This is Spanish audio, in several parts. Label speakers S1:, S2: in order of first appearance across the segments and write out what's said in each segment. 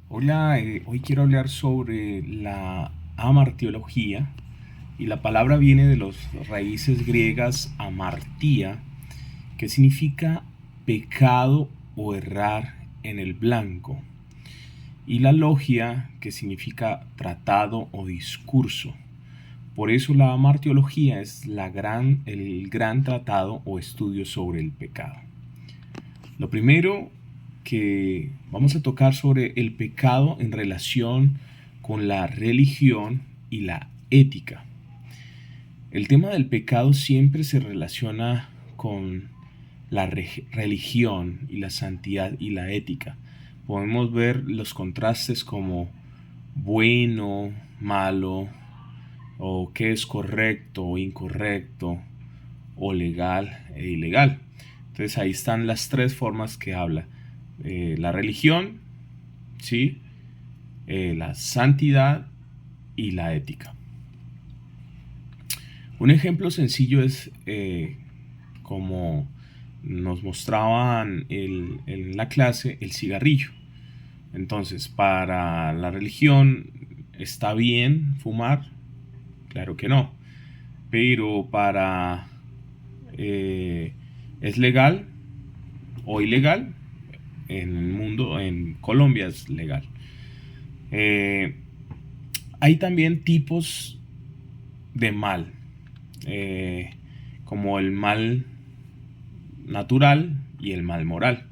S1: Hola, hoy quiero hablar sobre la amartiología y la palabra viene de las raíces griegas amartía, que significa pecado o errar en el blanco, y la logia, que significa tratado o discurso. Por eso la amartiología es el gran tratado o estudio sobre el pecado. Lo primero que vamos a tocar sobre el pecado en relación con la religión y la ética. El tema del pecado siempre se relaciona con la religión y la santidad y la ética. Podemos ver los contrastes como bueno, malo, o qué es correcto o incorrecto, o legal e ilegal. Entonces ahí están las tres formas que habla. La religión, ¿sí? La santidad y la ética. Un ejemplo sencillo es como nos mostraban en la clase el cigarrillo. Entonces, para la religión, ¿está bien fumar? Claro que no. Pero ¿es legal o ilegal? En el mundo, en Colombia es legal. Eh, Hay también tipos de mal, eh, como el mal natural y el mal moral.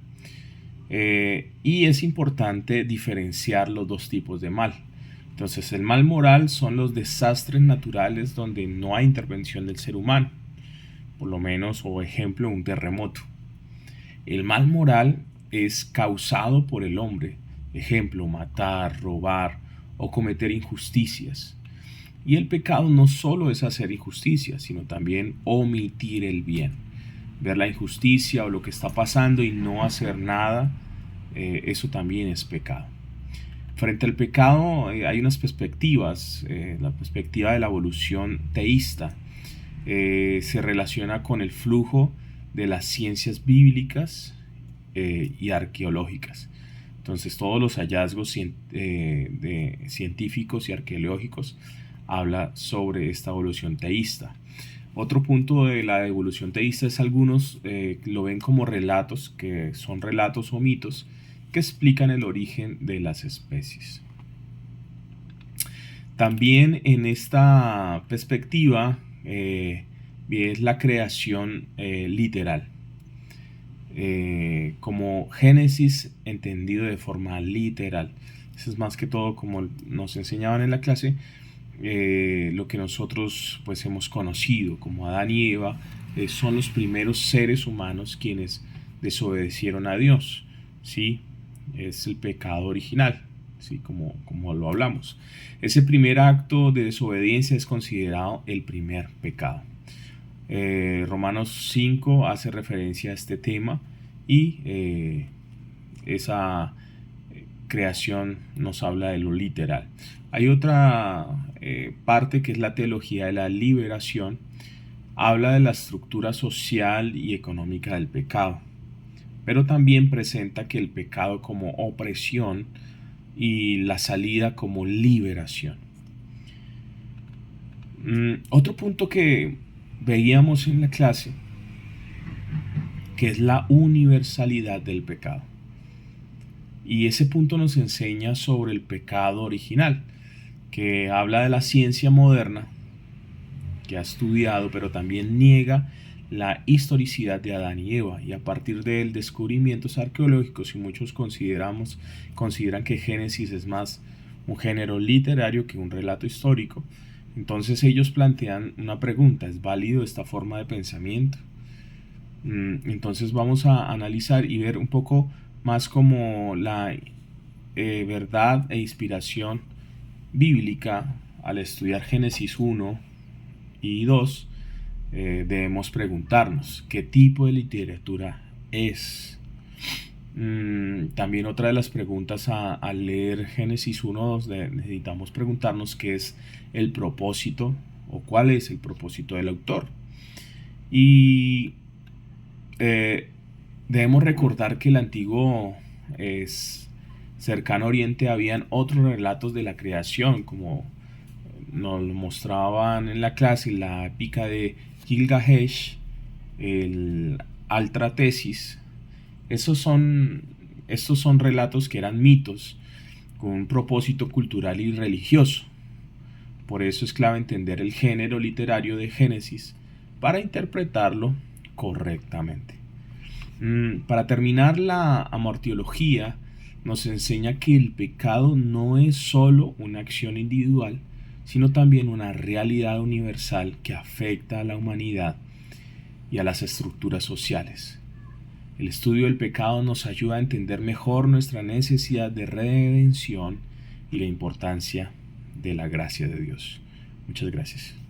S1: Y es importante diferenciar los dos tipos de mal. Entonces, el mal moral son los desastres naturales donde no hay intervención del ser humano, por lo menos, o ejemplo, un terremoto. El mal moral es causado por el hombre, ejemplo, matar, robar o cometer injusticias. Y el pecado no solo es hacer injusticia, sino también omitir el bien. Ver la injusticia o lo que está pasando y no hacer nada, eso también es pecado. Frente al pecado hay unas perspectivas. La perspectiva de la evolución teísta se relaciona con el flujo de las ciencias bíblicas y arqueológicas. Entonces todos los hallazgos científicos y arqueológicos habla sobre esta evolución teísta. Otro punto de la evolución teísta es algunos lo ven como relatos, que son relatos o mitos que explican el origen de las especies. También en esta perspectiva es la creación literal, como Génesis entendido de forma literal. Eso es más que todo como nos enseñaban en la clase, lo que nosotros pues hemos conocido como Adán y Eva. Son los primeros seres humanos quienes desobedecieron a Dios, ¿sí? Es el pecado original, ¿sí? Como lo hablamos. Ese primer acto de desobediencia es considerado el primer pecado. Romanos 5 hace referencia a este tema y esa creación nos habla de lo literal. Hay otra parte que es la teología de la liberación. Habla de la estructura social y económica del pecado, pero también presenta que el pecado como opresión y la salida como liberación. Otro punto que veíamos en la clase, que es la universalidad del pecado. Y ese punto nos enseña sobre el pecado original, que habla de la ciencia moderna, que ha estudiado, pero también niega la historicidad de Adán y Eva, y a partir de descubrimientos arqueológicos, y muchos consideran que Génesis es más un género literario que un relato histórico. Entonces ellos plantean una pregunta: ¿es válido esta forma de pensamiento? Entonces vamos a analizar y ver un poco más como la verdad e inspiración bíblica. Al estudiar Génesis 1 y 2, debemos preguntarnos qué tipo de literatura es. También otra de las preguntas al leer Génesis 1 o 2, necesitamos preguntarnos qué es el propósito o cuál es el propósito del autor. Y debemos recordar que el antiguo es cercano Oriente habían otros relatos de la creación, como nos lo mostraban en la clase, la épica de Gilgamesh, el Altratesis. Esos son, estos son relatos que eran mitos con un propósito cultural y religioso. Por eso es clave entender el género literario de Génesis para interpretarlo correctamente. Para terminar, la amortiología nos enseña que el pecado no es solo una acción individual, sino también una realidad universal que afecta a la humanidad y a las estructuras sociales. El estudio del pecado nos ayuda a entender mejor nuestra necesidad de redención y la importancia de la gracia de Dios. Muchas gracias.